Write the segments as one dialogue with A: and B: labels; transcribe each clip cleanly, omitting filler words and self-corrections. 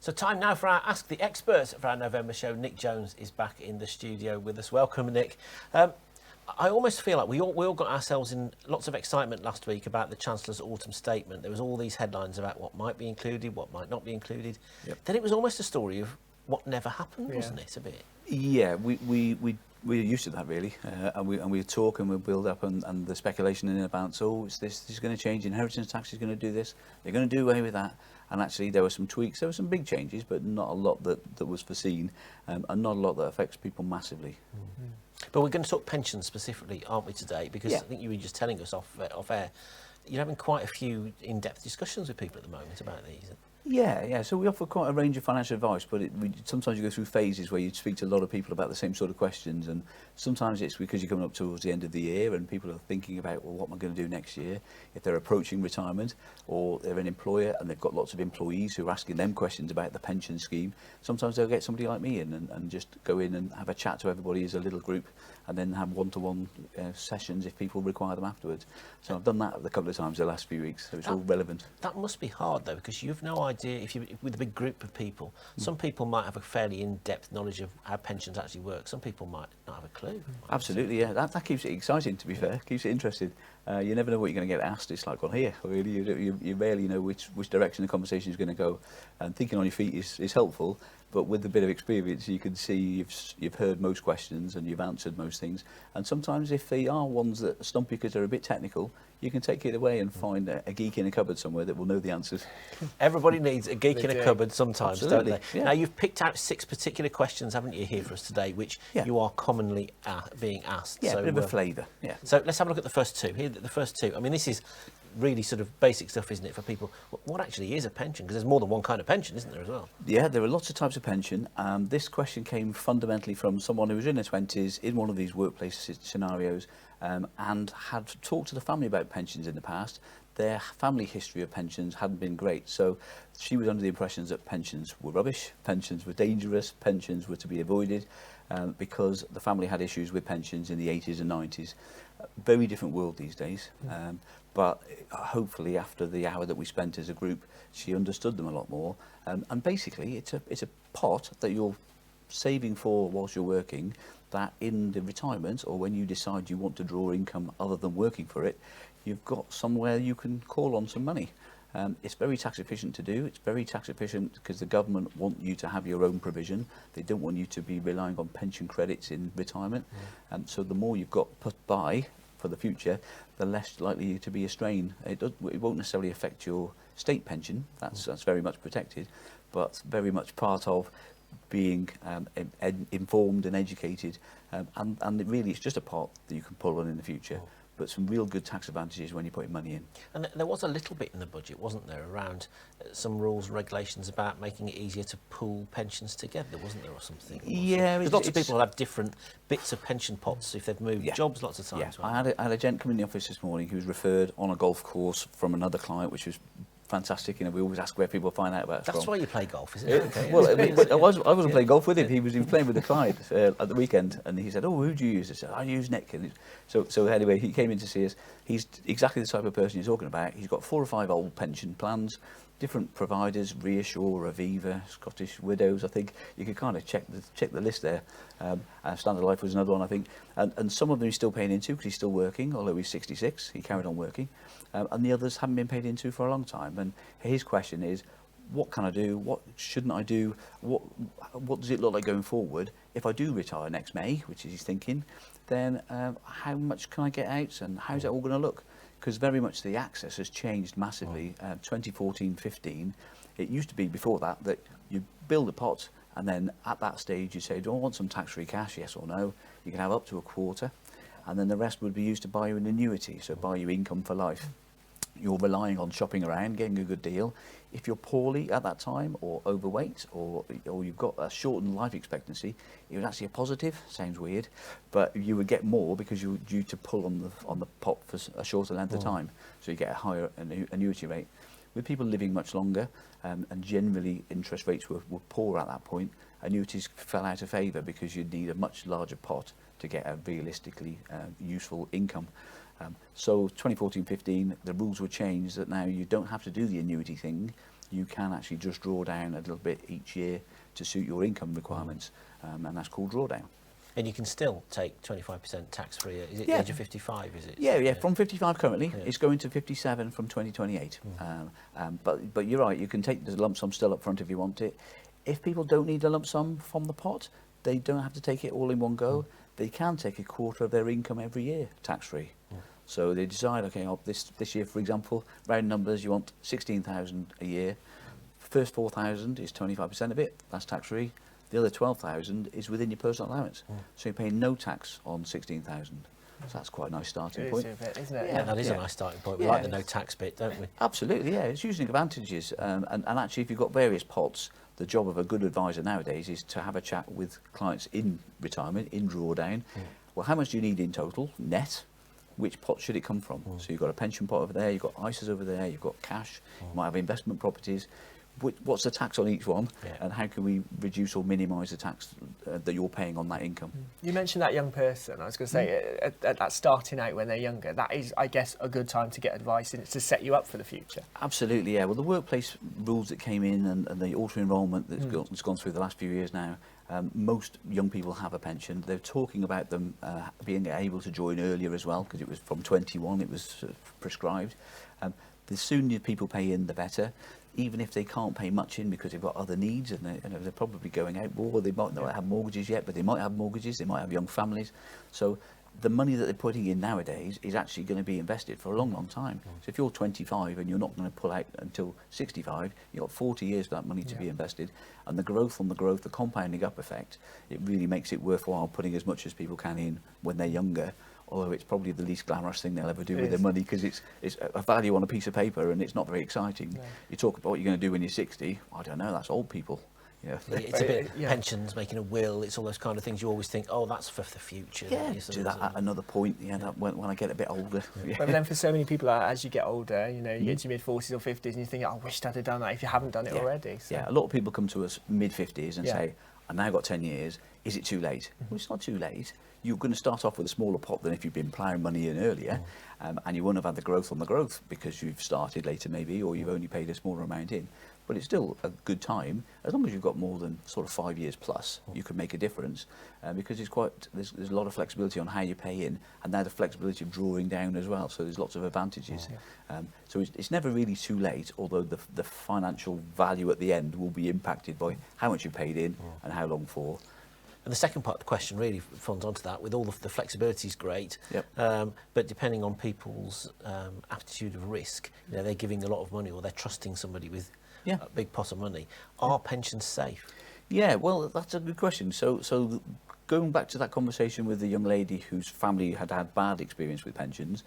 A: So time now for our Ask the Experts for our November show. Nick Jones is back in the studio with us. Welcome, Nick. I almost feel like we all got ourselves in lots of excitement last week about the Chancellor's autumn statement. There was all these headlines about what might be included, what might not be included. Yep. Then it was almost a story of what never happened, wasn't it, a bit?
B: Yeah, we're used to that really, and we talk and we build up, and the speculation in about, so this is going to change, inheritance tax is going to do this, they're going to do away with that. And actually there were some tweaks, there were some big changes, but not a lot that was foreseen, and not a lot that affects people massively.
A: Mm-hmm. But we're going to talk pensions specifically, aren't we, today? Because I think you were just telling us off air, you're having quite a few in-depth discussions with people at the moment about these.
B: Yeah. So we offer quite a range of financial advice, but sometimes you go through phases where you speak to a lot of people about the same sort of questions, and sometimes it's because you're coming up towards the end of the year and people are thinking about, well, what am I going to do next year? If they're approaching retirement, or they're an employer and they've got lots of employees who are asking them questions about the pension scheme, sometimes they'll get somebody like me in and just go in and have a chat to everybody as a little group, and then have one-to-one sessions if people require them afterwards. So I've done that a couple of times the last few weeks, so it's all relevant.
A: That must be hard, though, because you've no idea, if you're with a big group of people, some people might have a fairly in-depth knowledge of how pensions actually work, some people might not have a clue.
B: Absolutely, yeah. That keeps it exciting, to be fair, keeps it interesting. You never know what you're going to get asked. It's like, well, here, really, you rarely know which direction the conversation is going to go. And thinking on your feet is helpful, but with a bit of experience, you can see you've heard most questions and you've answered most things. And sometimes if they are ones that stump you because they're a bit technical, you can take it away and find a geek in a cupboard somewhere that will know the answers.
A: Everybody needs a geek in a cupboard sometimes,
B: Absolutely,
A: don't they?
B: Yeah.
A: Now, you've picked out 6 particular questions, haven't you, here for us today, which you are commonly being asked.
B: Yeah,
A: so,
B: a bit of a flavour, yeah.
A: So let's have a look at the first two. Here, the first two. I mean, this is really sort of basic stuff, isn't it, for people? What actually is a pension? Because there's more than one kind of pension, isn't there, as well?
B: Yeah, there are lots of types of pension. This question came fundamentally from someone who was in their 20s, in one of these workplace scenarios, and had talked to the family about pensions in the past. Their family history of pensions hadn't been great, so she was under the impressions that pensions were rubbish, pensions were dangerous, pensions were to be avoided, because the family had issues with pensions in the 80s and 90s. Very different world these days, but hopefully after the hour that we spent as a group, she understood them a lot more. And basically, it's a pot that you're saving for whilst you're working, that in the retirement, or when you decide you want to draw income other than working for it, you've got somewhere you can call on some money. It's very tax efficient to do. It's very tax efficient because the government want you to have your own provision. They don't want you to be relying on pension credits in retirement. So the more you've got put by for the future, the less likely to be a strain. It won't necessarily affect your state pension. That's very much protected, but very much part of being informed and educated. And really, it's just a pot that you can pull on in the future. But some real good tax advantages when you're putting money in. And
A: there was a little bit in the budget, wasn't there, around some rules and regulations about making it easier to pool pensions together, wasn't there, or something?
B: Yeah.
A: Because lots of people have different bits of pension pots if they've moved jobs lots of times.
B: Yeah. I had a gent come in the office this morning who was referred on a golf course from another client, which was fantastic. You know, we always ask where people find out about us.
A: That's why you play golf, isn't it? Okay,
B: well, I wasn't playing golf with him. He was playing with the client at the weekend, and he said, "Oh, who do you use?" I said, "I use Nick." And so anyway, he came in to see us. He's exactly the type of person you're talking about. He's got 4 or 5 old pension plans, different providers, Reassure, Aviva, Scottish Widows. I think you could kind of check the list there. Standard Life was another one, I think. And some of them he's still paying into because he's still working, although he's 66. He carried on working. And the others haven't been paid into for a long time. And his question is, what can I do? What shouldn't I do? What does it look like going forward? If I do retire next May, which is he's thinking, then how much can I get out and how's that all going to look? Because very much the access has changed massively. 2014-15, it used to be before that you build a pot and then at that stage you say, do I want some tax-free cash, yes or no? You can have up to a quarter, and then the rest would be used to buy you an annuity, so buy you income for life. You're relying on shopping around, getting a good deal. If you're poorly at that time, or overweight, or you've got a shortened life expectancy, it was actually a positive. Sounds weird, but you would get more because you were due to pull on the pot for a shorter length of time, so you get a higher annuity rate. With people living much longer, and generally interest rates were poor at that point, annuities fell out of favour because you'd need a much larger pot to get a realistically useful income. So 2014-15, the rules were changed that now you don't have to do the annuity thing. you can actually just draw down a little bit each year to suit your income requirements, and that's called drawdown.
A: And you can still take 25% tax-free. Is it
B: Yeah.
A: the age of 55, is it?
B: Yeah, from 55 currently.
A: Yeah.
B: It's going to 57 from 2028. But you're right, you can take the lump sum still up front if you want it. If people don't need a lump sum from the pot, they don't have to take it all in one go. They can take a quarter of their income every year, tax-free. So they decide, okay, this year, for example, round numbers, you want 16,000 a year. First 4,000 is 25% of it, that's tax-free. The other 12,000 is within your personal allowance. So you're paying no tax on 16,000. So that's quite a nice starting point.
C: It is a bit, isn't it?
A: Yeah, that is a nice starting point. We
B: Yeah.
A: like the no tax bit, don't we?
B: Absolutely, yeah. It's using advantages. And actually, if you've got various pots, the job of a good advisor nowadays is to have a chat with clients in retirement, in drawdown. Well, how much do you need in total, net? Which pot should it come from? So you've got a pension pot over there, you've got ISAs over there, you've got cash, you might have investment properties. What's the tax on each one, and how can we reduce or minimise the tax that you're paying on that income?
C: You mentioned that young person. I was going to say, at that starting out when they're younger, that is, I guess, a good time to get advice, and it's to set you up for the future.
B: Absolutely, yeah. Well, the workplace rules that came in and the auto-enrolment that's gone through the last few years now, most young people have a pension. They're talking about them being able to join earlier as well, because it was from 21, it was prescribed. The sooner people pay in, the better. Even if they can't pay much in because they've got other needs and they're probably going out more, they might not have mortgages yet, but they might have mortgages, they might have young families. So the money that they're putting in nowadays is actually going to be invested for a long, long time. So if you're 25 and you're not going to pull out until 65, you've got 40 years for that money to be invested. And the growth on the growth, the compounding up effect, it really makes it worthwhile putting as much as people can in when they're younger. Although it's probably the least glamorous thing they'll ever do with their money, because it's a value on a piece of paper and it's not very exciting. No. You talk about what you're going to do when you're 60, I don't know, that's old people. Yeah.
A: It's a bit pensions, making a will, it's all those kind of things you always think, oh, that's for the future.
B: Yeah, do that at another point, that when I get a bit older.
C: Yeah. But then for so many people, as you get older, you get to your mid-40s or 50s and you think, I wish I'd have done that if you haven't done it already. So.
B: Yeah, a lot of people come to us mid-50s and say, I've now got 10 years, is it too late? Well, it's not too late. You're going to start off with a smaller pot than if you've been ploughing money in earlier, and you won't have had the growth on the growth because you've started later maybe, or you've only paid a smaller amount in. But it's still a good time, as long as you've got more than sort of 5 years plus, you can make a difference, because there's a lot of flexibility on how you pay in, and now the flexibility of drawing down as well, so there's lots of advantages. So it's never really too late, although the financial value at the end will be impacted by how much you paid in and how long for.
A: And the second part of the question really falls onto that, with all the flexibility is great, but depending on people's attitude of risk, they're giving a lot of money or they're trusting somebody with a big pot of money. Are pensions safe?
B: Yeah, well, that's a good question. So going back to that conversation with the young lady whose family had had bad experience with pensions,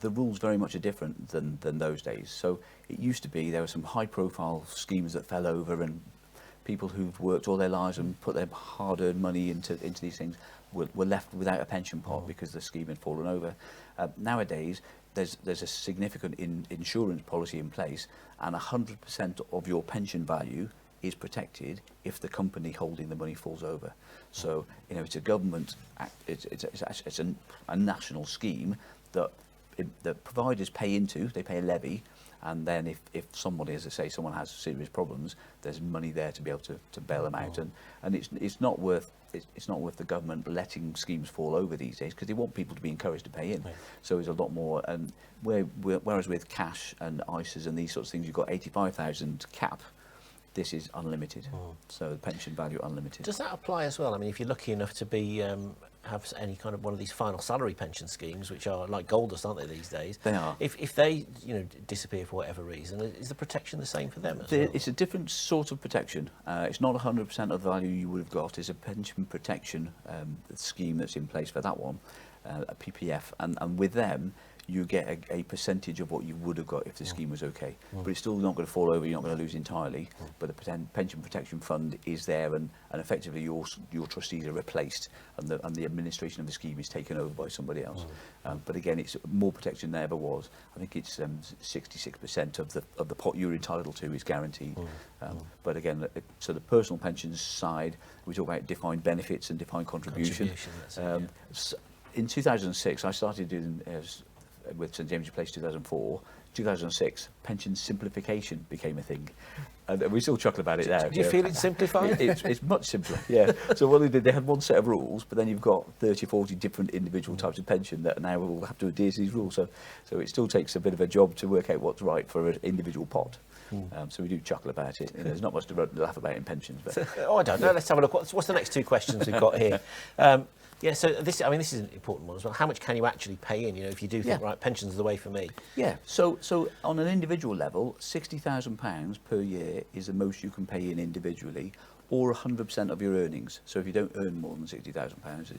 B: the rules very much are different than those days. So it used to be there were some high-profile schemes that fell over, and people who've worked all their lives and put their hard-earned money into these things were left without a pension pot because the scheme had fallen over. Nowadays, there's a significant insurance policy in place, and 100% of your pension value is protected if the company holding the money falls over. So, it's a government act, it's a national scheme that the providers pay into. They pay a levy, and then if somebody, as I say, someone has serious problems, there's money there to be able to bail them out, and it's not worth the government letting schemes fall over these days, because they want people to be encouraged to pay in. So there's a lot more, and whereas with cash and ISAs and these sorts of things, you've got 85,000 cap. This is unlimited, so the pension value unlimited.
A: Does that apply as well? I mean, if you're lucky enough to be have any kind of one of these final salary pension schemes, which are like gold dust, aren't they, these days?
B: They are.
A: If they disappear for whatever reason, is the protection the same for them as well?
B: It's a different sort of protection. It's not 100% of the value you would have got. It's a pension protection scheme that's in place for that one, a PPF, and with them, you get a percentage of what you would have got if the scheme was okay. But it's still not going to fall over, you're not going to lose entirely, but the pension protection fund is there, and effectively your trustees are replaced, and the administration of the scheme is taken over by somebody else. But again, it's more protection than there ever was. I think it's 66% of the pot you're entitled to is guaranteed. But again, so the personal pensions side, we talk about defined benefits and defined contribution. In 2006, I started doing with St James's Place 2004, 2006, pension simplification became a thing. And we still chuckle about it now.
A: Do you feel it's simplified?
B: It's much simpler, yeah. So what they did, they had one set of rules, but then you've got 30 or 40 different individual types of pension that now will have to adhere to these rules. So it still takes a bit of a job to work out what's right for an individual pot. So we do chuckle about it. You know, there's not much to laugh about in pensions. But
A: Oh, I don't know. Let's have a look. What's the next two questions we've got here? Yeah, so this is an important one as well. How much can you actually pay in? You know, if you do think, right, pensions are the way for me.
B: Yeah, so on an individual level, £60,000 per year is the most you can pay in individually, or 100% of your earnings. So if you don't earn more than £60,000,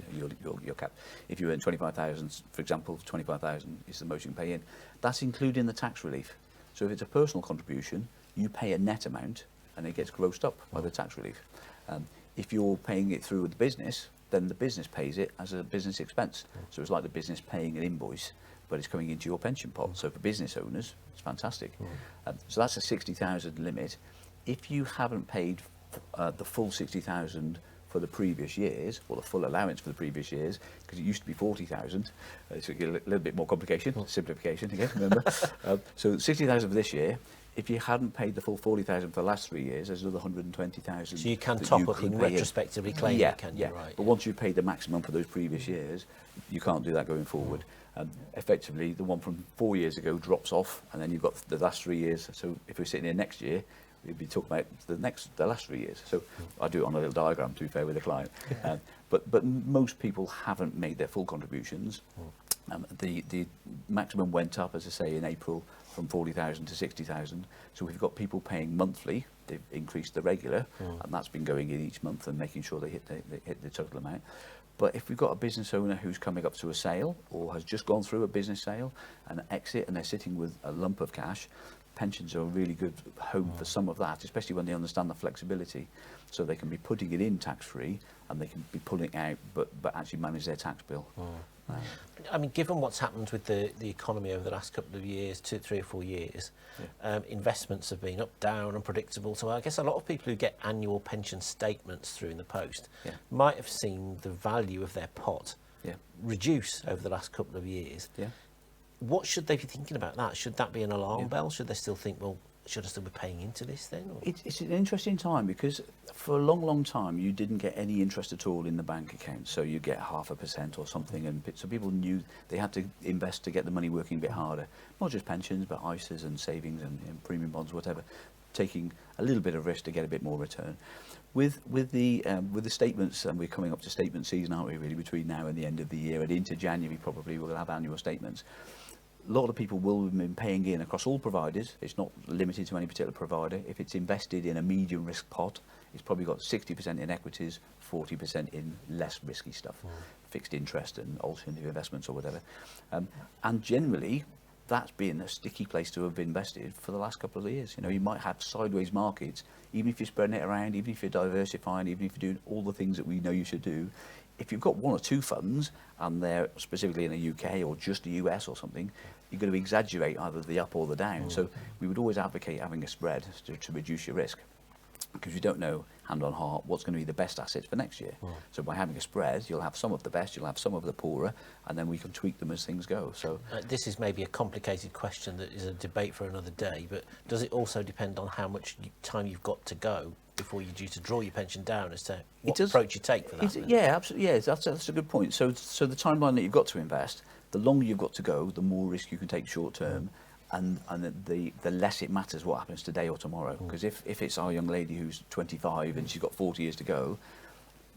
B: you're capped. If you earn 25,000, for example, 25,000 is the most you can pay in. That's including the tax relief. So if it's a personal contribution, you pay a net amount, and it gets grossed up by the tax relief. If you're paying it through the business, then the business pays it as a business expense. So it's like the business paying an invoice, but it's coming into your pension pot. So for business owners, it's fantastic. So that's a 60,000 limit. If you haven't paid the full 60,000 for the previous years, or the full allowance for the previous years, because it used to be 40,000, so you get a little bit more complication, simplification again, remember? So 60,000 for this year. If you hadn't paid the full 40,000 for the last 3 years, there's another 120,000.
A: So you can top up and retrospectively claim it, can you? Right.
B: But once you've paid the maximum for those previous years, you can't do that going forward. Effectively, the one from 4 years ago drops off, and then you've got the last 3 years. So if we're sitting here next year, we'd be talking about the last 3 years. So I do it on a little diagram, to be fair, with the client. But most people haven't made their full contributions. The maximum went up, as I say, in April from 40,000 to 60,000. So we've got people paying monthly. They've increased the regular, and that's been going in each month and making sure they hit the total amount. But if we've got a business owner who's coming up to a sale or has just gone through a business sale and an exit, and they're sitting with a lump of cash, pensions are a really good home for some of that, especially when they understand the flexibility. So they can be putting it in tax-free, and they can be pulling it out, but actually manage their tax bill.
A: I mean, given what's happened with the economy over the last couple of years, 2, 3 or 4 years, investments have been up, down, unpredictable. So I guess a lot of people who get annual pension statements through in the post might have seen the value of their pot reduce over the last couple of years. What should they be thinking about that? Should that be an alarm bell? Should they still think, well, should I still be paying into this then? Or?
B: It's an interesting time, because for a long, long time you didn't get any interest at all in the bank account. So you get 0.5% or something, and so people knew they had to invest to get the money working a bit harder. Not just pensions, but ISAs and savings and premium bonds, whatever, taking a little bit of risk to get a bit more return. With the statements, and we're coming up to statement season, aren't we, really, between now and the end of the year, and into January probably we'll have annual statements. A lot of people will have been paying in across all providers. It's not limited to any particular provider. If it's invested in a medium risk pot, it's probably got 60% in equities, 40% in less risky stuff, fixed interest and alternative investments or whatever. And generally, that's been a sticky place to have invested for the last couple of years. You know, you might have sideways markets, even if you're spreading it around, even if you're diversifying, even if you're doing all the things that we know you should do. If you've got 1 or 2 funds, and they're specifically in the UK or just the US or something, you're going to exaggerate either the up or the down. So we would always advocate having a spread to reduce your risk, because you don't know, hand on heart, what's going to be the best assets for next year. So by having a spread, you'll have some of the best, you'll have some of the poorer, and then we can tweak them as things go. So
A: this is maybe a complicated question that is a debate for another day, but does it also depend on how much time you've got to go before you're due to draw your pension down, as to what approach you take for that?
B: Yeah, absolutely. Yeah, that's a good point. So the timeline that you've got to invest, the longer you've got to go, the more risk you can take short term, and the less it matters what happens today or tomorrow. Because if it's our young lady who's 25 and she's got 40 years to go,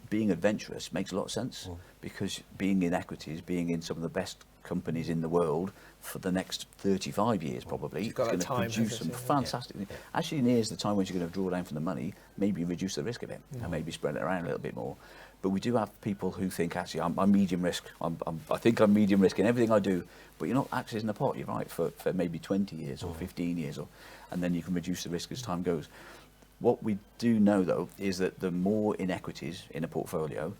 B: being adventurous makes a lot of sense, because being in equities, being in some of the best companies in the world for the next 35 years probably, is going to produce some fantastic things. Actually, nears the time when you're going to draw down from the money, maybe reduce the risk of it and maybe spread it around a little bit more. But we do have people who think, actually, I'm medium risk. I think I'm medium risk in everything I do, but you're not accessing the pot, you're right, for maybe 20 years or 15 years, and then you can reduce the risk as time goes. What we do know, though, is that the more inequities in a portfolio,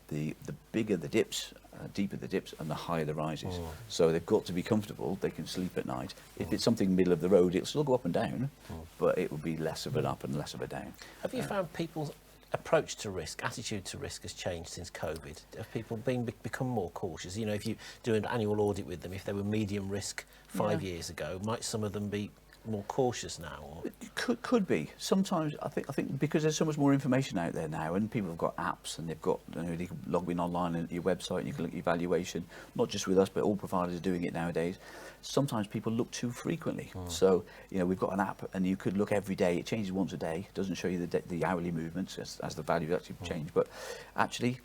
B: the bigger the dips, deeper the dips, and the higher the rises. So they've got to be comfortable, they can sleep at night. If it's something middle of the road, it'll still go up and down, but it will be less of an up and less of a down.
A: Have you found people approach to risk, attitude to risk has changed since COVID? Have people become more cautious? You know, if you do an annual audit with them, if they were medium risk 5 years ago, might some of them be more cautious now? Or?
B: It could be. Sometimes I think because there's so much more information out there now, and people have got apps and they've got, you know, they can log in online at your website and you can look at your valuation. Not just with us, but all providers are doing it nowadays. Sometimes people look too frequently. So, you know, we've got an app and you could look every day. It changes once a day. It doesn't show you the hourly movements as the value actually change. But actually,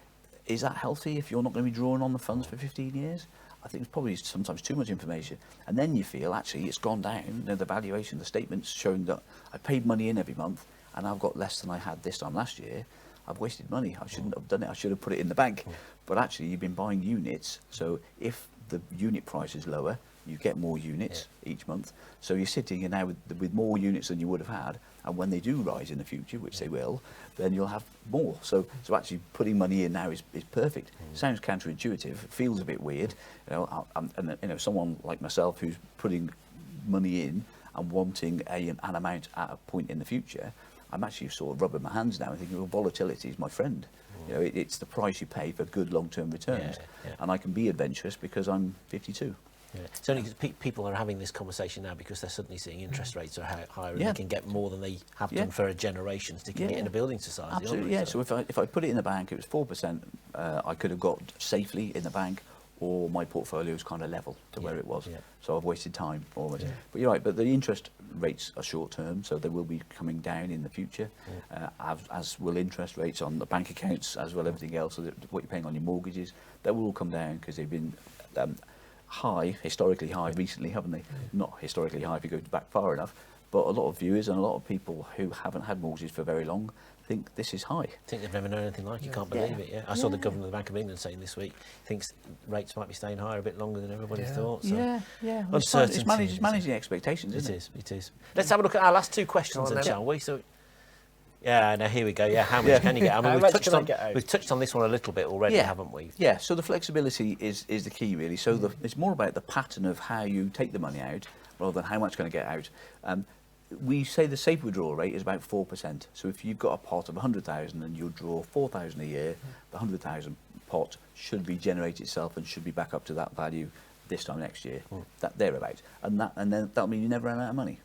B: is that healthy if you're not going to be drawing on the funds for 15 years? I think it's probably sometimes too much information. And then you feel, actually, it's gone down. You know, the valuation, the statements showing that I paid money in every month and I've got less than I had this time last year. I've wasted money. I shouldn't have done it. I should have put it in the bank. But actually, you've been buying units. So if the unit price is lower, you get more units each month. So you're sitting here now with more units than you would have had. And when they do rise in the future, which they will, then you'll have more. So actually putting money in now is perfect. Sounds counterintuitive, feels a bit weird. You know, and you know, someone like myself who's putting money in and wanting an amount at a point in the future, I'm actually sort of rubbing my hands now and thinking, well, volatility is my friend. You know, it's the price you pay for good long-term returns. And I can be adventurous because I'm 52.
A: Yeah. It's only because people are having this conversation now because they're suddenly seeing interest rates are higher and they can get more than they have done for a generation sticking it in a building society.
B: Absolutely, yeah. So if I put it in the bank, it was 4%, I could have got safely in the bank, or my portfolio is kind of level to where it was. So I've wasted time almost. But you're right, but the interest rates are short term, so they will be coming down in the future, as will interest rates on the bank accounts, as well everything else. So what you're paying on your mortgages, that will all come down because they've been high, historically high recently, haven't they? Not historically high if you go back far enough, but a lot of viewers and a lot of people who haven't had mortgages for very long think this is high.
A: Think they've never known anything like it, can't believe it. I saw the Governor of the Bank of England saying this week thinks rates might be staying higher a bit longer than everybody thought. So
B: Well,
A: uncertainty.
B: it's managing expectations, isn't it?
A: It is. Let's have a look at our last two questions then, shall we? So, now here we go. How much can you get? I mean, we've touched on this one a little bit already, haven't we?
B: Yeah, so the flexibility is the key, really. So it's more about the pattern of how you take the money out rather than how much going to get out. We say the safe withdrawal rate is about 4%. So if you've got a pot of 100,000 and you'll draw 4,000 a year, the 100,000 pot should regenerate itself and should be back up to that value this time next year. That thereabouts, and then that'll mean you never run out of money.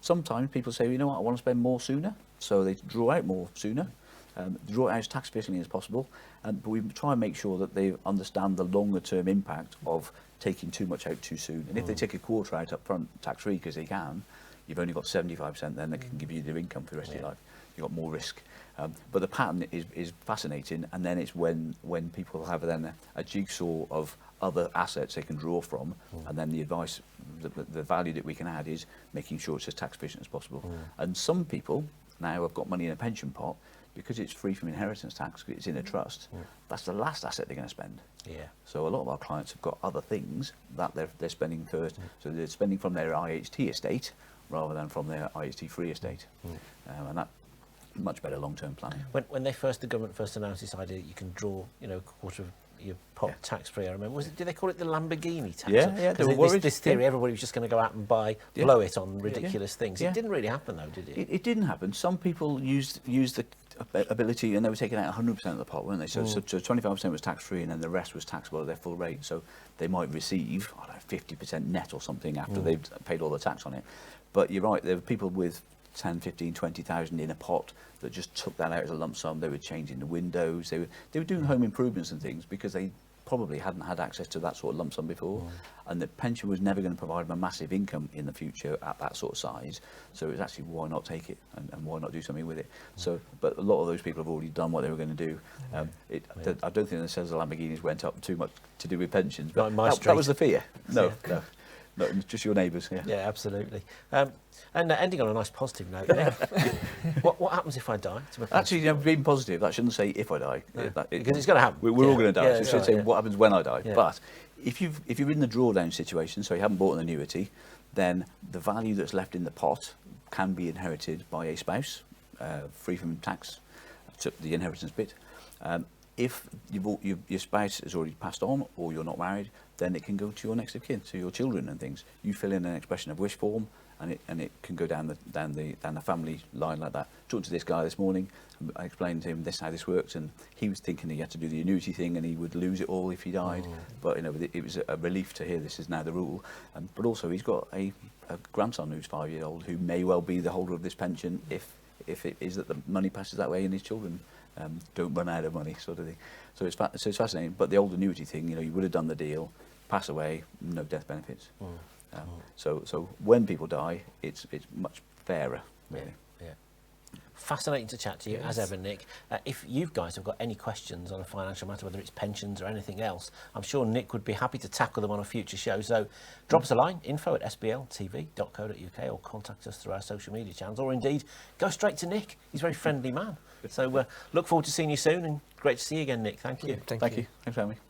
B: Sometimes people say, you know what, I want to spend more sooner, so they draw out more sooner. Draw it out as tax efficiently as possible, but we try and make sure that they understand the longer term impact of taking too much out too soon. And if they take a quarter out up front tax free because they can, you've only got 75% then that can give you their income for the rest of your life. You've got more risk. But the pattern is fascinating, and then it's when people have then a jigsaw of other assets they can draw from, and then the advice, the value that we can add is making sure it's as tax efficient as possible. And some people now have got money in a pension pot because it's free from inheritance tax, it's in a trust. That's the last asset they're going to spend. So a lot of our clients have got other things that they're spending first. So they're spending from their IHT estate rather than from their IHT-free estate. And that much better long-term planning.
A: When the government first announced this idea that you can draw, a quarter of your pot tax-free, I remember, did they call it the Lamborghini tax?
B: They were worried.
A: This theory, everybody was just going to go out and blow it on ridiculous things. It didn't really happen, though, did it?
B: It didn't happen. Some people used the ability, and they were taking out 100% of the pot, weren't they? So 25% was tax-free, and then the rest was taxable at their full rate. So they might receive, 50% net or something after they've paid all the tax on it. But you're right, there were people with 10, 15, 20,000 in a pot that just took that out as a lump sum. They were changing the windows. They were doing home improvements and things because they probably hadn't had access to that sort of lump sum before. And the pension was never going to provide them a massive income in the future at that sort of size. So it was actually, why not take it and why not do something with it? So, but a lot of those people have already done what they were going to do. I don't think the sales of Lamborghinis went up too much to do with pensions, but that was the fear. No. No, just your neighbours.
A: Yeah, absolutely. And ending on a nice positive note, Nick, what happens if I die?
B: Actually, being positive, that shouldn't say if I die.
A: Because it's going to happen.
B: We're all going to die. So it should say what happens when I die. But if you're in the drawdown situation, so you haven't bought an annuity, then the value that's left in the pot can be inherited by a spouse, free from tax, the inheritance bit. If your spouse has already passed on or you're not married, then it can go to your next of kin, to your children and things. You fill in an expression of wish form and it can go down the family line like that. Talked to this guy this morning. I explained to him how this works, and he was thinking he had to do the annuity thing and he would lose it all if he died. But it was a relief to hear this is now the rule. But also he's got a grandson who's 5 years old who may well be the holder of this pension if it is that the money passes that way and his children don't run out of money, sort of thing. So it's fascinating. But the old annuity thing, you would have done the deal, pass away, no death benefits. So when people die, it's much fairer, really.
A: Yeah. Fascinating to chat to you, as ever, Nick. If you guys have got any questions on a financial matter, whether it's pensions or anything else, I'm sure Nick would be happy to tackle them on a future show. So drop us a line, info@sbltv.co.uk, or contact us through our social media channels, or indeed go straight to Nick. He's a very friendly man. So look forward to seeing you soon, and great to see you again, Nick. Thank you.
B: Thank you. Thanks for having me.